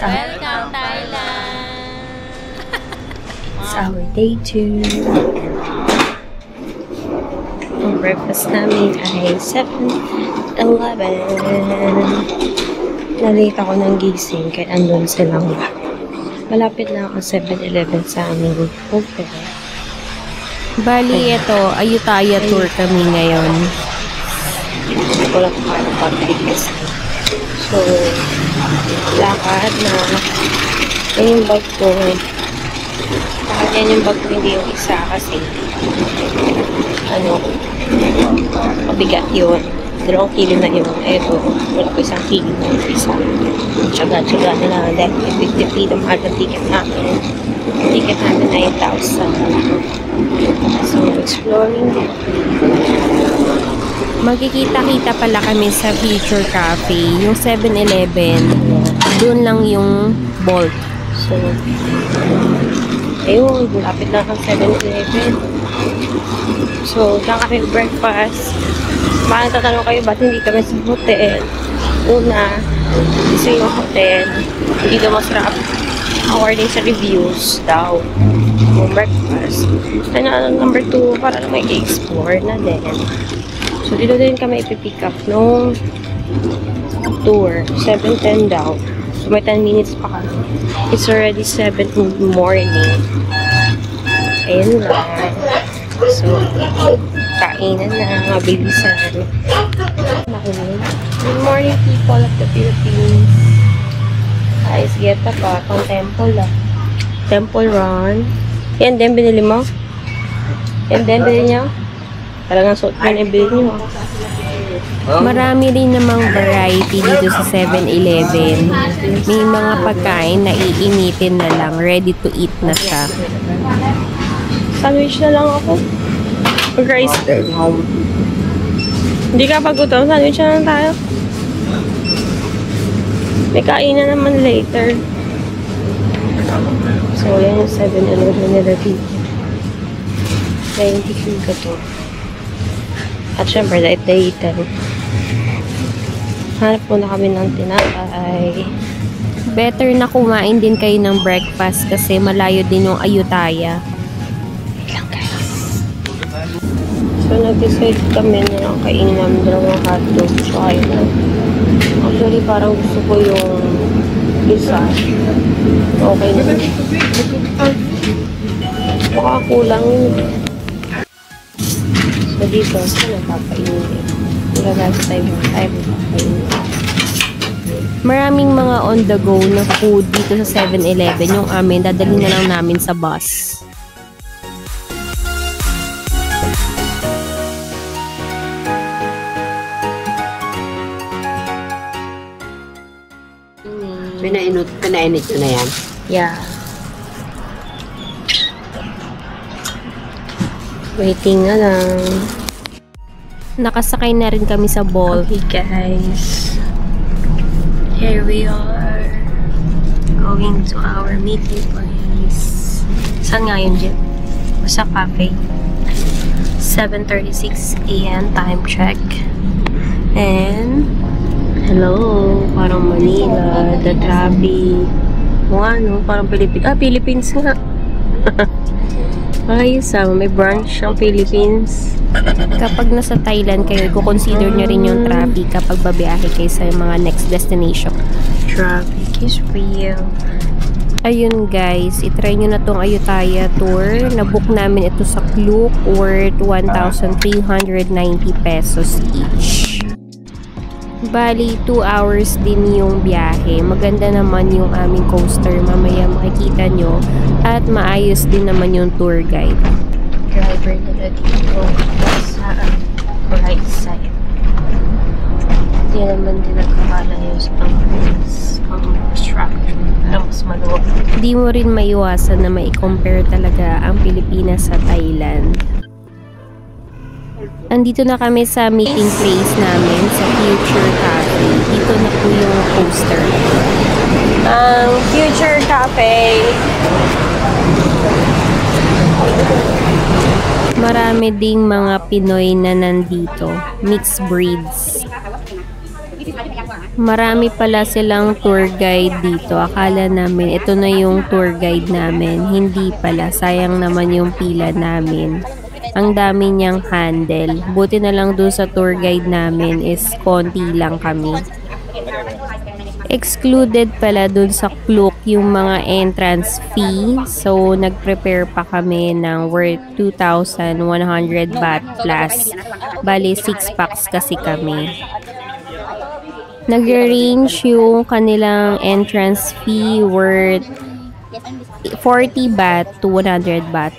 Welcome, Thailand! It's our day 2. Ang breakfast namin ay 7-Eleven. Nalate ako ng gising kaya andun silang malapit na ako 7-Eleven sa aming hotel. Bali, ito, Ayutthaya tour kami ngayon. Hindi ko lang paano pag-tigas. So, lakad na yung bag ko. Bakit yan yung bag ko, hindi yung isa kasi mabigat yun. 2 kilo na yun. Eto, wala ko 1 kilo na yung isa. Tsaga-tsaga na lang. Dahil 50 na mahal ng ticket namin. Ticket namin 9,000. So, exploring. Magkikita-kita pala kami sa Future Cafe. Yung 7-Eleven, doon lang yung Bolt. So, ayun, lapit lang ang 7-Eleven. So, diyan kami breakfast. Baka natatanong kayo, ba't hindi kami sa hotel? Una, kasi yung hotel, hindi daw masarap. According sa reviews daw, yung breakfast. And number 2, para na may explore na din. So, dito din kami ipipick up nung tour. 7:10 daw. So, may 10 minutes pa kami. It's already 7 in the morning. Ayun lang. So, kainan na, mabilisan. Good morning, people of the Philippines. Guys, get up pang temple lang. Temple run. Yan din, binili mo? Yan din, binili niyo? Talagang suot mo na ibili niyo. Marami rin namang variety dito sa 7-Eleven. May mga pagkain na iinitin na lang, ready to eat na siya. Sandwich na lang ako. Mag-rice. Hindi ka pagutom, sandwich na lang tayo. May kainan naman later. So, yan yung 7-Eleven nila dito. 90 ka to. At syempre, dahit-dahitan. Hanap muna kami ng tinapay. Better na kumain din kayo ng breakfast kasi malayo din yung Ayutthaya. Wait lang guys. So, nag-decide kami na lang kainin namin 2 hotdog. So, ayun na. Actually, parang gusto ko yung isa. Okay na. Baka kulang yun. So, dito, saan napapainin? Last time napapainin. Maraming mga on the go na food dito sa 7-Eleven. Yung amin, dadalhin na lang namin sa bus. Pinainit ko na yan. Yeah. Waiting na lang. Nakasakay na rin kami sa Bolt. Okay guys. Here we are. Going to our meeting place. Saan nga yun, Jim? Sa cafe. 7:36 AM time check. And hello, parang Manila, the traffic. Ano, parang Philippines. Philippines nga. Ayos may branch ang Philippines. Kapag nasa Thailand kayo, i-consider nyo rin yung traffic kapag babiyahe kayo sa mga next destination. Traffic is real. Ayun guys, itry nyo na tong Ayutthaya tour. Nabook namin ito sa Klook, worth 1,390 pesos each. Bali, 2 hours din yung biyahe. Maganda naman yung aming coaster. Mamaya makikita nyo. At maayos din naman yung tour guide. Driver nila dito sa right side. Hindi naman din nagkakalayos ang structure. Alam, mas maluwag. Di mo rin maiwasan na mai-compare talaga ang Pilipinas sa Thailand. Andito na kami sa meeting place namin sa Future Cafe. Dito na po yung poster. Ang Future Cafe. Marami ding mga Pinoy na nandito. Mixed breeds. Marami pala silang tour guide dito. Akala namin ito na yung tour guide namin. Hindi pala. Sayang naman yung pila namin. Ang dami niyang handle. Buti na lang doon sa tour guide namin is konti lang kami. Excluded pala dun sa Klook yung mga entrance fee. So, nag-prepare pa kami ng worth 2,100 baht plus. Bali, 6 packs kasi kami. Nag-range yung kanilang entrance fee worth 40 baht to 100 baht.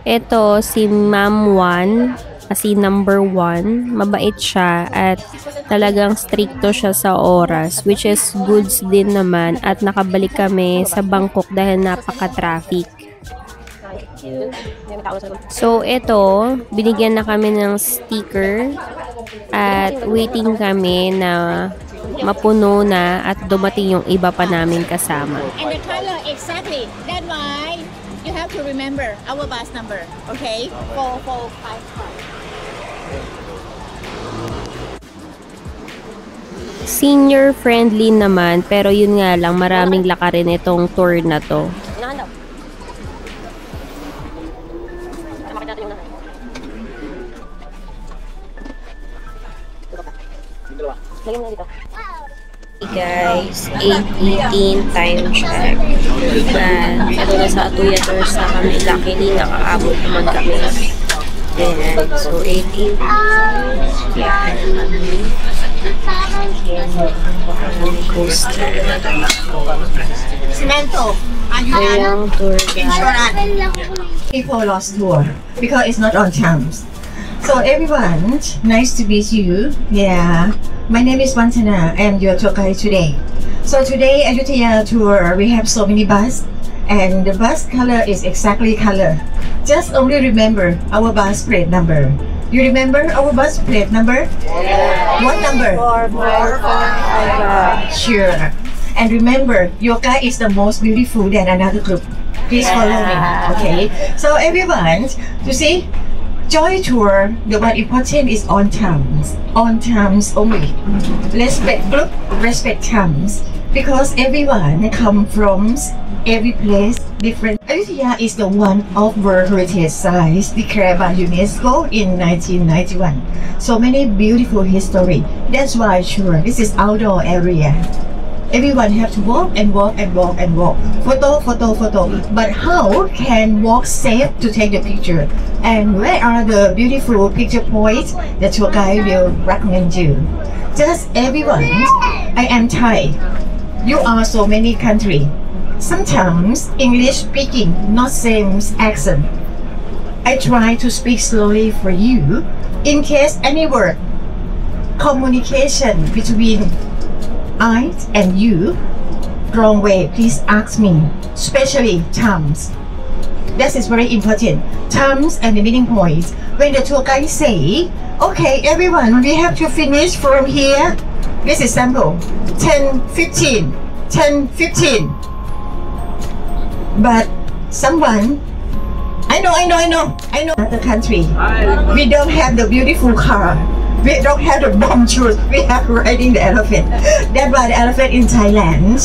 Ito, si Ma'am 1, kasi number 1, mabait siya at talagang stricto siya sa oras, which is goods din naman at nakabalik kami sa Bangkok dahil napaka-traffic. So, ito, binigyan na kami ng sticker at waiting kami na mapuno na at dumating yung iba pa namin kasama. And the color exactly. That's why you have to remember our bus number. Okay? 4455. Senior friendly naman, pero yun nga lang, maraming lakarin itong tour na to. Hey guys, 8:18 time check. And ito na sa Atuya Tours na kami. Luckily, nakaabot naman kami. And so 18. Yeah. Coaster. Cemento. Yung tour guide. People lost tour because it's not on Thames. So everyone, nice to meet you. Yeah, my name is Vantana. I am your tour guide today. So today Ayutthaya tour, we have so many bus, and the bus color is exactly color. Just only remember our bus plate number. You remember our bus plate number? Yeah. What number? 4455. Sure. And remember, yoga is the most beautiful than another group. Please follow me. Okay. So everyone, you see. Joy tour, the one important is on Thames. On Thames only. Respect group, respect Thames. Because everyone come from every place different. Ayutthaya is the one of World Heritage Sites declared by UNESCO in 1991. So many beautiful history. That's why sure, this is outdoor area. Everyone have to walk and walk and walk and walk. Photo, photo, photo. But how can walk safe to take the picture? And where are the beautiful picture points the tour guide will recommend you? Just everyone, I am Thai. You are so many country. Sometimes English speaking not same accent. I try to speak slowly for you in case any word communication between I and you wrong way, please ask me, especially Thames. That is very important. Thames and the meeting point. When the tour guide say, okay everyone, we have to finish from here. This is sample 10:15, 10:15. But someone, I know the country, we don't have the beautiful car. We don't have the bomb shoes. We have riding the elephant. That's why the elephant in Thailand,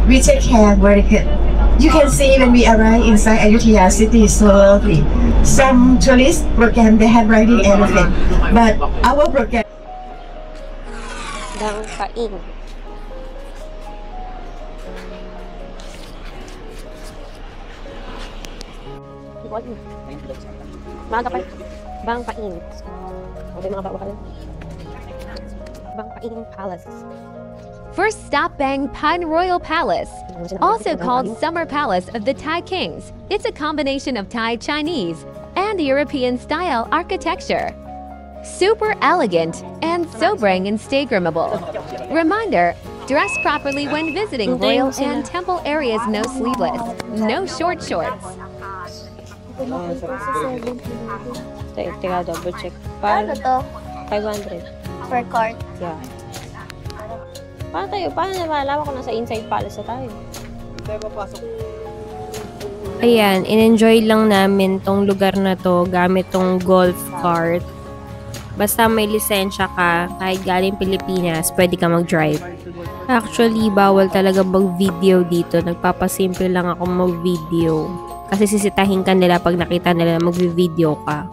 we take care very good. You can see when we arrive inside Ayutthaya city, so lovely. Some tourist program they have riding elephant, but our program. Dang Paing. Bang Paing. Okay, mga bawa ka lang. Bang Paing Palace. First stop Bang Pan Royal Palace, also called Summer Palace of the Thai Kings. It's a combination of Thai, Chinese, and European-style architecture. Super elegant and sobering Instagrammable. Reminder, dress properly when visiting royal and temple areas. No sleeveless, no short shorts. Teka, double check. Paano to? 500. Per card. Yeah. Paano nalalaman ko nasa inside palace na tayo? Ayan, in-enjoy lang namin tong lugar na to gamit tong golf cart. Basta may lisensya ka, kahit galing Pilipinas, pwede ka mag-drive. Actually, bawal talaga mag-video dito. Nagpapasimple lang ako mag-video. Kasi sisitahin ka nila pag nakita nila na mag-video ka.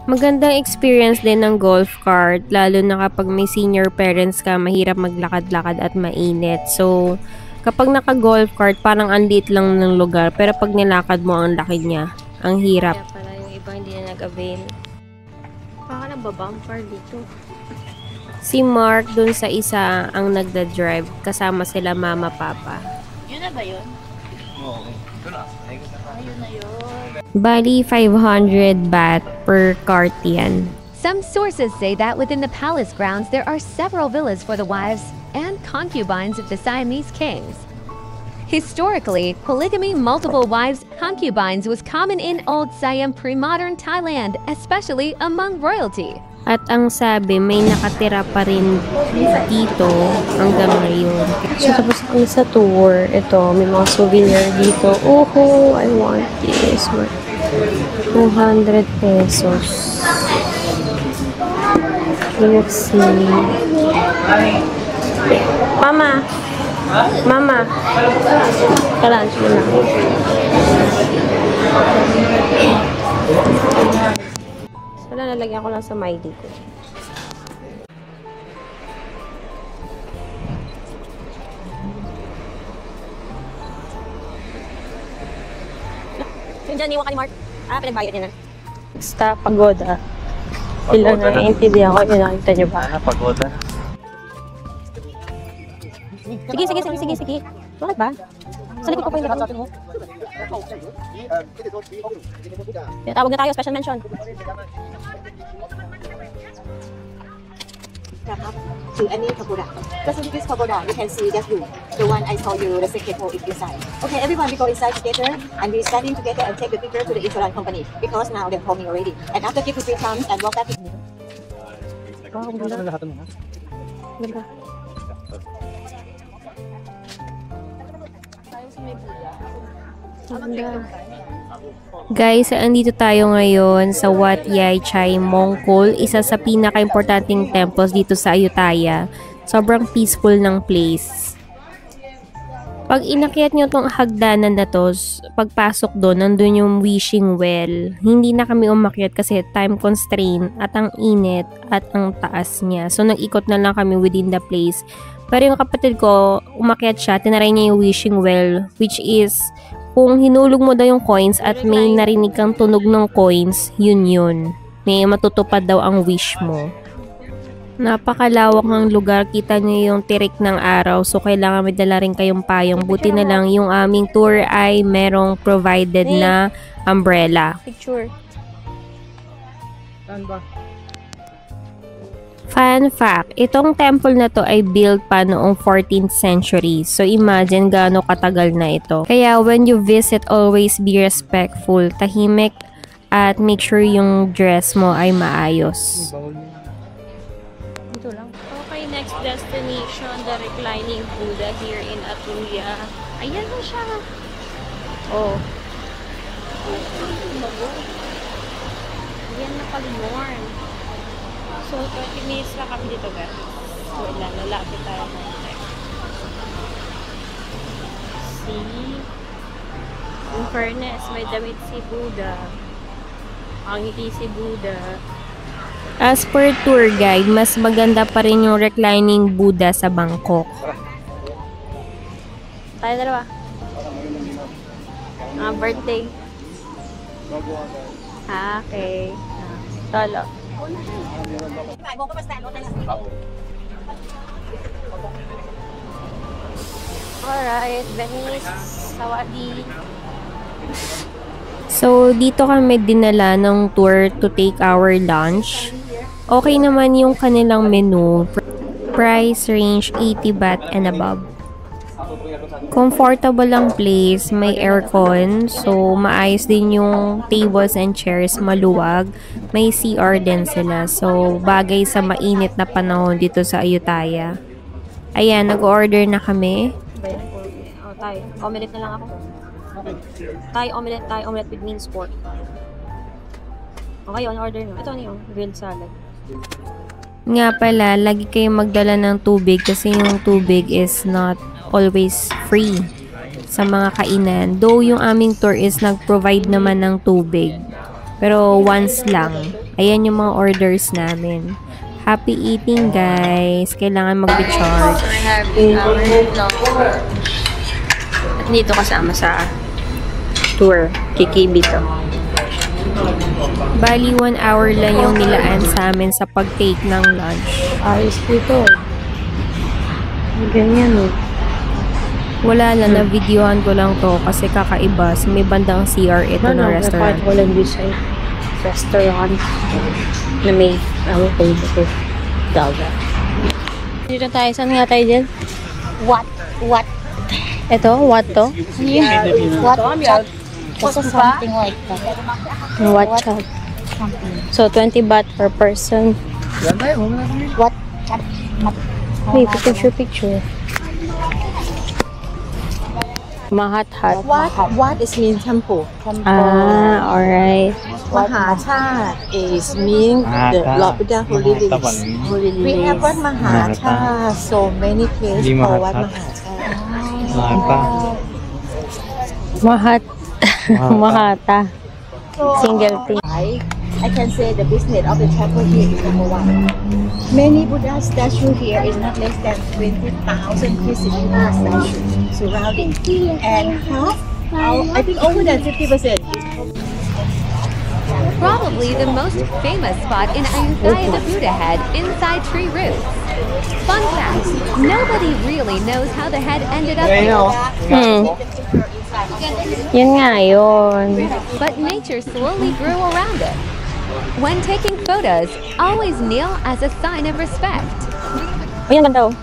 Magandang experience din ng golf cart, lalo na kapag may senior parents ka, mahirap maglakad-lakad at mainit. So, kapag naka-golf cart, parang ang liit lang ng lugar. Pero pag nilakad mo, ang laki niya. Ang hirap. Kaya pala yung iba hindi na nag-avail. Baka nababumper dito. Si Mark dun sa isa ang nagda-drive. Kasama sila mama, papa. Yun na ba yun? Oo. Ayun na yun. Bali, 500 baht per cart yan. Some sources say that within the palace grounds there are several villas for the wives and concubines of the Siamese kings. Historically, polygamy, multiple wives, concubines was common in Old Siam pre-modern Thailand, especially among royalty. At ang sabi, may nakatira pa rin dito hanggang ngayon. So, tapos kami sa tour. Ito, may mga souvenir dito. Oh, I want this. 200 pesos. Let's see. Mama! Mama! Ka-lunch mo na. So, lalagyan ko lang sa MyD ko. Diyan, iwan ka ni Mark. Pinagbayad niya na. Basta pagoda. Ilang naiintindihan ko, yun nakita niyo ba? Pagoda. Sige. Bakit ba? Sa likod ko pa yung laptop mo. Tawag na tayo, special mention. To any pagoda. Just in this pagoda, you can see that room. The one I told you, the secret hole is inside. Okay, everyone, we go inside together and we standing together and take the picture to the insurance company because now they're coming already. And after give 3 times and walk back. Guys, andito tayo ngayon sa Wat Yai Chai Mongkol, isa sa pinaka-importanting temples dito sa Ayutthaya. Sobrang peaceful ng place. Pag inakyat nyo tong hagdanan na to, pagpasok doon, nandun yung wishing well. Hindi na kami umakyat kasi time constraint at ang init at ang taas niya. So, nag-ikot na lang kami within the place. Pero yung kapatid ko, umakyat siya, tinaray niya yung wishing well, which is, kung hinulog mo daw yung coins at may narinig kang tunog ng coins, yun. May matutupad daw ang wish mo. Napakalawak ng lugar, kita niyo yung tirik ng araw, so kailangan may dala rin kayong payong. Buti na lang yung aming tour ay merong provided na umbrella. Picture. Saan ba? Fun fact, itong temple na to ay built pa noong 14th century. So imagine gaano katagal na ito. Kaya when you visit, always be respectful, tahimik, at make sure yung dress mo ay maayos. Dito lang. Okay, next destination, the reclining Buddha here in Atulya. Ayan na siya. Oh. Ayan na pag-warm. So, 30 minutes lang kami dito, guys. So, lalapit tayo ng next. See? In fairness, may damit si Buddha. Ang ngiti si Buddha. As per tour guide, mas maganda pa rin yung reclining Buddha sa Bangkok. Tayo dalawa. Birthday. Okay. Tolo. Alright, Venice, Sawadi. So, dito kami dinala ng tour to take our lunch. Okay naman yung kanilang menu. Price range 80 baht and above. Comfortable lang place, may aircon, so maayos din yung tables and chairs, maluwag. May CR din sila, so bagay sa mainit na panahon dito sa Ayutthaya. Ayan, nag-order na kami. Oh, Thai. Omelette na lang ako. Thai omelette with minced pork. Okay, on order na. Ito ano yung grilled salad. Nga pala, lagi kayong magdala ng tubig kasi yung tubig is not always free sa mga kainan. Though yung aming tour is nag-provide naman ng tubig. Pero once lang. Ayan yung mga orders namin. Happy eating, guys. Kailangan mag-recharge. At dito kasama sa tour. KKB to. Bali, 1 hour lang yung nilaan sa amin sa pag-take ng lunch. Ayos dito. Ganyan eh. Wala lang, na-videohan ko lang to kasi kakaiba. Sa may bandang CR ito na restaurant. Ko lang dito sa restaurant na may favorite daga. Dito tayo. Saan nga tayo dyan? What? Ito? What to? Yeah. What? Chat. It's something like that. What chat? So, 20 baht per person. What? Chat. Wait, picture. Mahat-hat. What is mean temple? Ah, alright. Mahacha is mean the Lord Buddha holy lives. We have one Mahacha, so many places for one Mahacha. Mahata. Single thing. I can say the business of the temple here is number one. Many Buddha statue here is not less than 20,000 pieces of statue surrounding, and half, I think over than 50%. Probably the most famous spot in Ayutthaya the Buddha head inside tree roots. Fun fact, nobody really knows how the head ended up here. Yun nga yun. But nature slowly grew around it. When taking photos, always kneel as a sign of respect. Ayan ganda oh.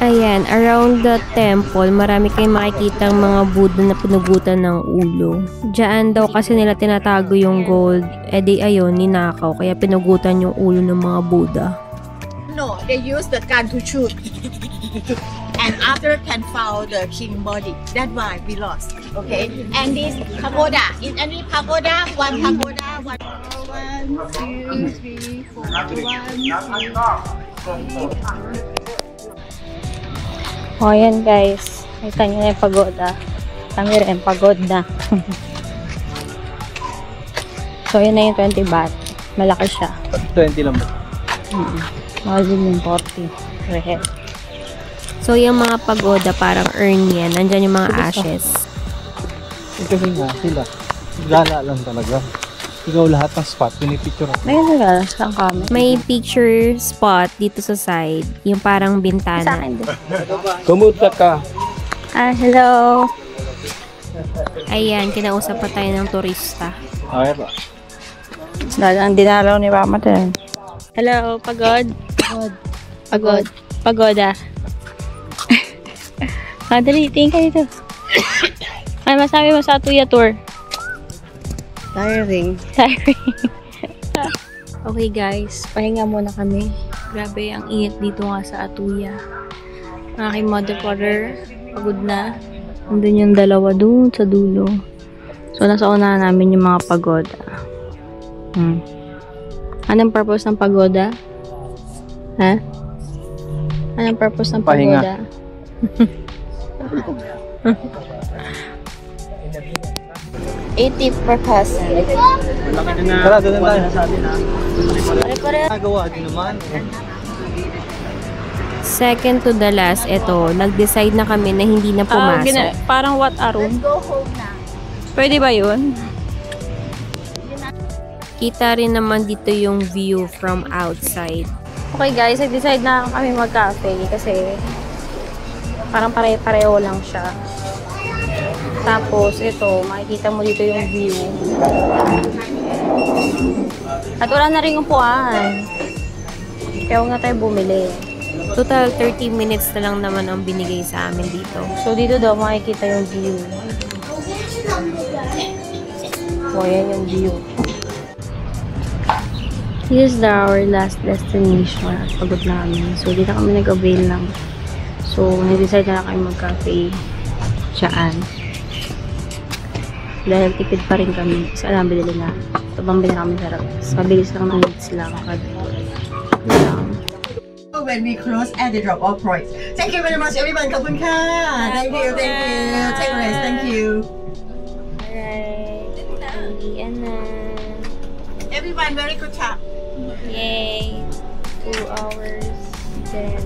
Ayan, around the temple, marami kayong makikitang mga Buddha na pinugutan ng ulo. Diyan daw kasi nila tinatago yung gold. Eh di ayun, ninakaw. Kaya pinugutan yung ulo ng mga Buddha. No, they use the gun to shoot. And after can found the king body. That's why we lost. Okay. And this pagoda. In any pagoda, one pagoda, one, 2, 3, 4, 1, 2. O, yan guys. Kita nyo na yung pagoda. Kami rin, pagoda. So, yun na yung 20 baht. Malaki siya. 20 lang ba? Mahal din yung 40. Rehead. So, yung mga pagoda, parang urn yan. Nandyan yung mga ashes. Kasi nga, sila. Gala lang talaga. Ikaw lahat ng spot, pinipicture ako. Ayun na saan kami? May picture spot dito sa side. Yung parang Sa bintana. akin din. Kumusta ka? Ah, hello. Ayan, kinausap pa tayo ng turista. Okay ba? Ang dinaraw ni Mama din. Hello, pagod? Pagod. Pagoda. Dali, tingin ka dito. Ano masabi mo sa Atuya tour? Tiring. Okay guys, pahinga muna kami. Grabe, ang init dito nga sa Atuya. Ang aking mother father, pagod na. Nandun yung dalawa doon sa dulo. So, nasa unahan namin yung mga pagoda. Anong purpose ng pagoda? Ha? Anong purpose ng pagoda? Pahinga. 80 per person. Tara, doon na tayo. Nagawa din naman. Second to the last, ito, nag-decide na kami na hindi na pumasok. Parang what a room? Pwede ba yun? Kita rin naman dito yung view from outside. Okay guys, nag-decide na kami mag-cafe kasi parang pare-pareho lang siya. Tapos, ito, makikita mo dito yung view. At wala na rin upuan. Kaya huwag na tayo bumili. Total 30 minutes na lang naman ang binigay sa amin dito. So, dito daw makikita yung view. O, yan yung view. This is our last destination. Pagod namin. So, dito kami nag-avail lang. So, nag-decide na kami mag-cafe. Diyan. Dahil tipid pa rin kami. Kasi alam, bilili na. Ito bang bilili kami sarap. Mabilis lang ng needs lang. snack lang. When we close at the drop-off point. Thank you very much, everyone. ขอบคุณค่ะ Thank you. Take rest. Thank you. Alright. Yan na. Everyone, very good job. Yay. 2 hours. Then...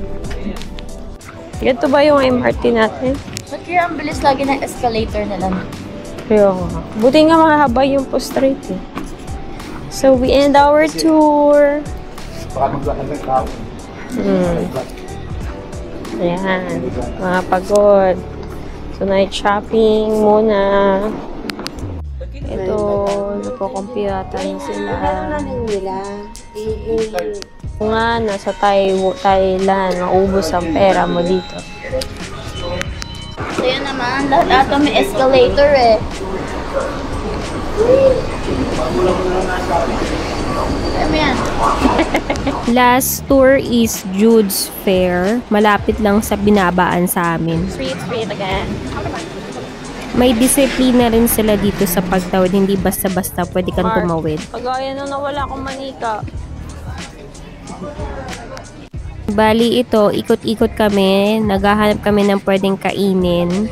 Ito ba yung MRT natin? Ba't kaya ang bilis lagi ng escalator na lang? Kaya nga. Buti nga mahaba yung po straight eh. So we end our tour. Ayan. Mga pagod. So night shopping muna. Ito, nagko-compute na sila. Kung nga, nasa Thailand, maubos ang pera mo dito. So yun naman, lahat may escalator eh. Ano yan? Last tour is Jude's Fair. Malapit lang sa binabaan sa amin. Street again. May disiplina rin sila dito sa pagtawid. Hindi basta-basta pwede kang tumawid. Pagaya nung nawala akong manika. Bali ito, ikot-ikot kami. Naghahanap kami ng pwedeng kainin.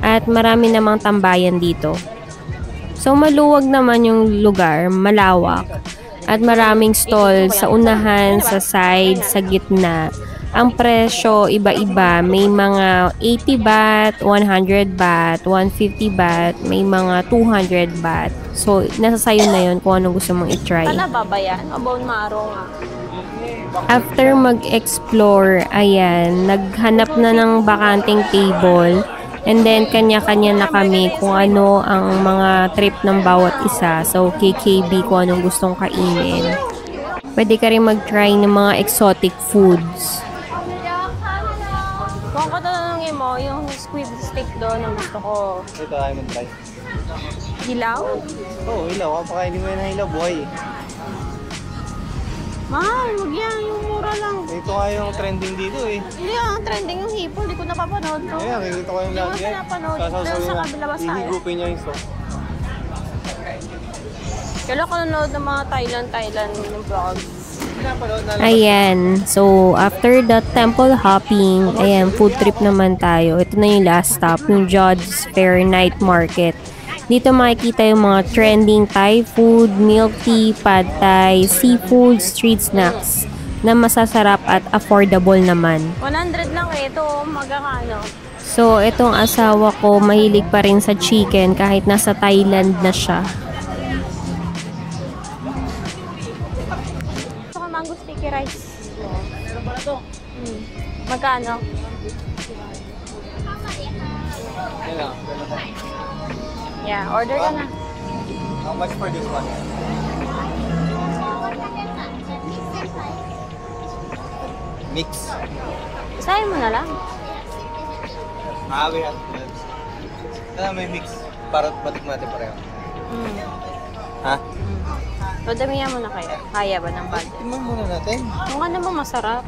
At marami namang tambayan dito. So maluwag naman yung lugar. Malawak. At maraming stall sa unahan, sa side, sa gitna. Ang presyo, iba-iba. May mga 80 baht, 100 baht, 150 baht, may mga 200 baht. So, nasa sayo na yun kung anong gusto mong i-try. Sana ba yan? O bone marrow nga. After mag-explore, ayan, naghanap na ng bakanting table. And then, kanya-kanya na kami kung ano ang mga trip ng bawat isa. So, KKB kung anong gustong kainin. Pwede ka rin mag-try ng mga exotic foods. Kung katanungin mo, yung squid stick doon ang gusto ko. Ito ay mag-try. Hilaw? Oo, hilaw. Kapag hindi mo yan hilaw, buhay eh. Mahal, wag yan. Yung mura lang. Ito nga yung trending dito eh. Hindi ang trending yung hipon. Hindi ko napapanood to. Ayan, nakikita ko yung lagi Hindi ko yan. napapanood. Sasaw Pero sa yung kabila ba tayo? ihigupin niya yung sauce. Kailan ko nanood ng mga Thailand yung vlogs. Ayan. So, after the temple hopping, ayan, food trip naman tayo. Ito na yung last stop, yung Jude's Fair Night Market. Dito makikita yung mga trending Thai food, milk tea, pad thai, seafood, street snacks na masasarap at affordable naman. 100 lang eh. Ito, magkakano. So, itong asawa ko, mahilig pa rin sa chicken kahit nasa Thailand na siya. Ito ka mango sticky rice. Magkano? Yeah, order ka na. How much for this one? Mix. Isahin mo na lang. We have may mix para batik natin pareho. Ha? Padamihan mo na kaya. Kaya ba ng budget? Tingnan muna natin. Kung ano naman masarap.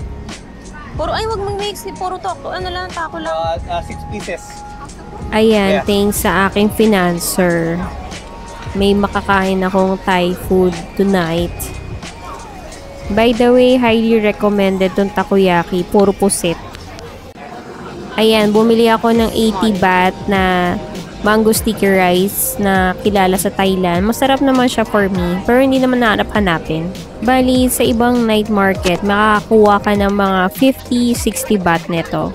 Puro, ay wag mag-mix. Puro taco. Ano lang, taco lang. 6 pieces. Ayan, thanks sa aking financer. May makakain akong Thai food tonight. By the way, highly recommended tong takoyaki. Puro pusit. Ayan, bumili ako ng 80 baht na mango sticky rice na kilala sa Thailand. Masarap naman siya for me, pero hindi naman nahanap-hanapin. Bali, sa ibang night market, makakakuha ka ng mga 50-60 baht neto.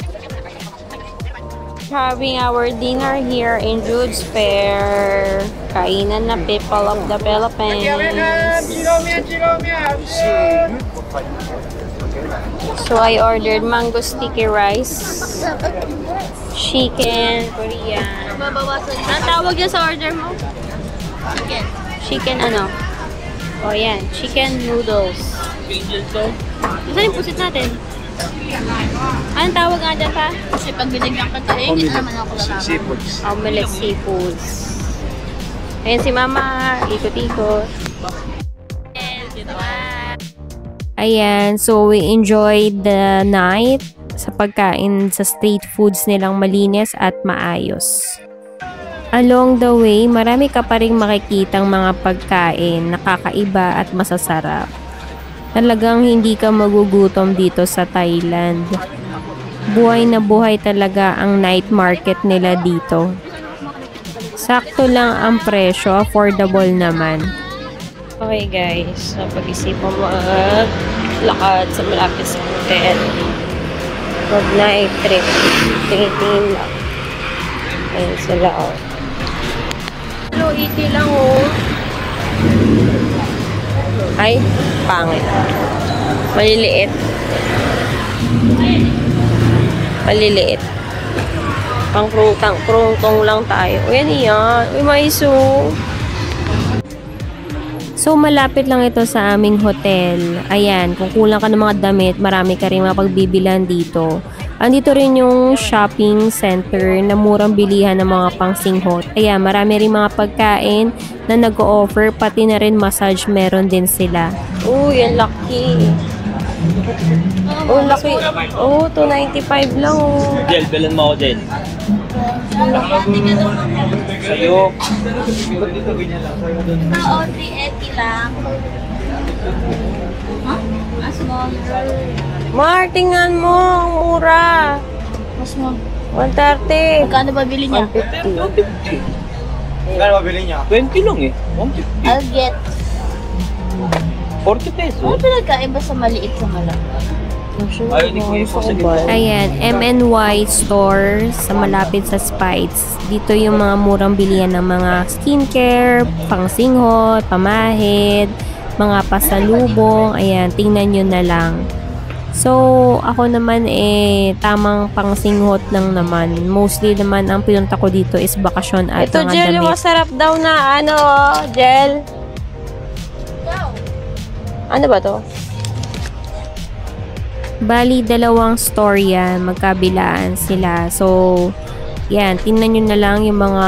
Having our dinner here in Jude's Fair. Kainan na people of the Philippines. So I ordered mango sticky rice, chicken, Korean. Anong tawag yan sa order mo? Chicken ano? O yan, chicken noodles. Saan yung pusit natin? Anong tawag nga dyan pa? Kasi pag binigyan ka tayo, hindi naman ako lalama. Seafoods. Omelette seafoods. Ayan si Mama, ikot-ikot. Ayan, so we enjoyed the night sa pagkain sa street foods nilang malinis at maayos. Along the way, marami ka pa rin makikitang mga pagkain na kakaiba at masasarap. Talagang hindi ka magugutom dito sa Thailand. Buhay na buhay talaga ang night market nila dito. Sakto lang ang presyo, affordable naman. Okay guys, napag-isipan maglakad sa malapit sa hotel. Mag night trip. Tingin lang. Ayun sila oh. Hello, iti lang oh. Ay, pangit. Maliliit. Maliliit. Pang-krungtong lang tayo. O yan yan. Uy, maiso. So, malapit lang ito sa aming hotel. Ayan, kung kulang ka ng mga damit, marami ka rin mapagbibilan dito. Andito rin yung shopping center na murang bilihan ng mga pangsinghot. Ayan, marami rin mga pagkain na nag-o-offer, pati na rin massage meron din sila. Uy, ang laki. Oh, laki. Oh, 295 lang oh. Jel, bilan mo ako, Jel. Sa'yo. Oo, 380 lang. Huh? Mas smaller. Mar, tingnan mo. Ang mura. Mas small. 130. Magkano ba bili niya? 150. Kano mabili niya? 20 lang eh. 150. I'll get. 40 pesos. Ano pinagkaiba sa maliit sa malaki? Ayaw ni Kuya po sa Ayan, MNY store sa malapit sa Spites. Dito yung mga murang bilihan ng mga skincare, pangsinghot, pamahid, mga pasalubong. Ayan, tingnan nyo na lang. So, ako naman tamang pangsinghot lang naman. Mostly naman ang pinunta ko dito is bakasyon at Ito, mga Jel, yung damit. masarap daw na ano, Jel. Ano ba to? Bali, dalawang store yan. Magkabilaan sila. So, yan. Tingnan nyo na lang yung mga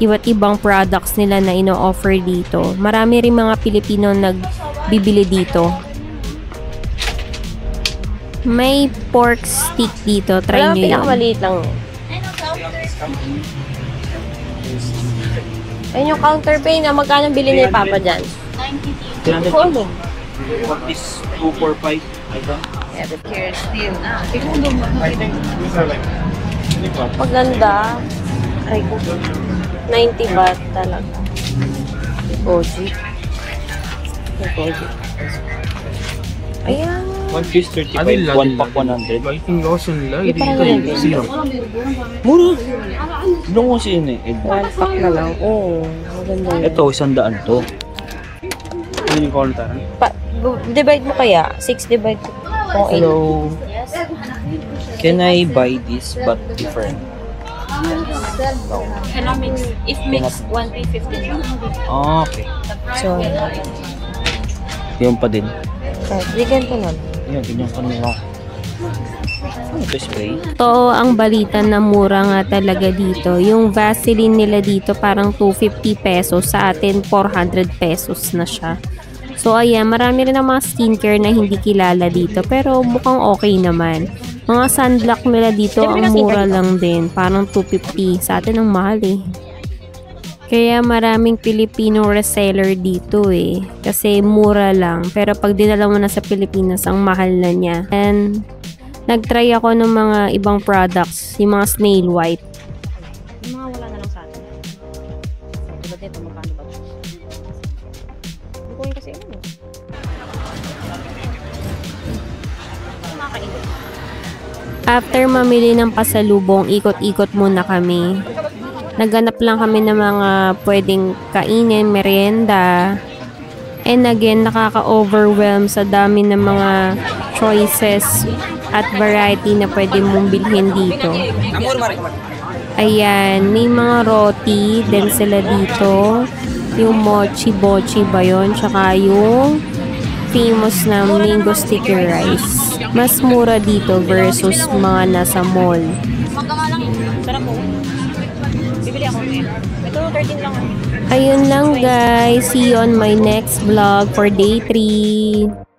iba't ibang products nila na ino-offer dito. Marami rin mga Pilipino nagbibili dito. May pork stick dito. Try Wala, nyo yun. pinakamaliit lang. Ayun yung counter pay na magkano bili ni Papa dyan? 300 Ano? What is 245? Yeah, but here's still na. Maganda. Ay, 90 baht talaga. Koji. Ayan. One piece 35, one pack 100. Hindi pa rin yun. Mura! Doon ko siya yun eh. One pack na lang. Oo, maganda yun. Ito, 100 to. Ano yung counter? Divide mo kaya? 6 divide ko. Hello. Can I buy this but different? Cannot mix. If mix, 1P15 lang. Ah, okay. So, Yung pa din. bigyan ko na. Yan, ganyan pa nila. Ano ito, spray? Totoo ang balita na mura nga talaga dito. Yung Vaseline nila dito parang 250 pesos. Sa atin, 400 pesos na siya. So, ayan, marami rin ang mga skincare na hindi kilala dito. Pero mukhang okay naman. Mga sunblock nila dito, ang mura lang din. Parang 250. Sa atin, ang mahal eh. Kaya maraming Pilipino reseller dito eh. Kasi mura lang. Pero pag dinala mo na sa Pilipinas, ang mahal na niya. And nag-try ako ng mga ibang products. Yung mga snail white. Yung mga wala na lang sa atin. Diba dito, magkano ba? Bukuhin kasi ano. After mamili ng pasalubong, ikot-ikot muna kami. Naghanap lang kami ng mga pwedeng kainin, merienda. And again, nakaka-overwhelm sa dami ng mga choices at variety na pwede mong bilhin dito. Ayan, may mga roti din sila dito. Yung mochi-bochi ba yun? Tsaka yung famous na mango sticky rice. Mas mura dito versus mga nasa mall. Sarap po. Bibili ako eh. Ito, 13 lang. Ayun lang guys. See you on my next vlog for day 3.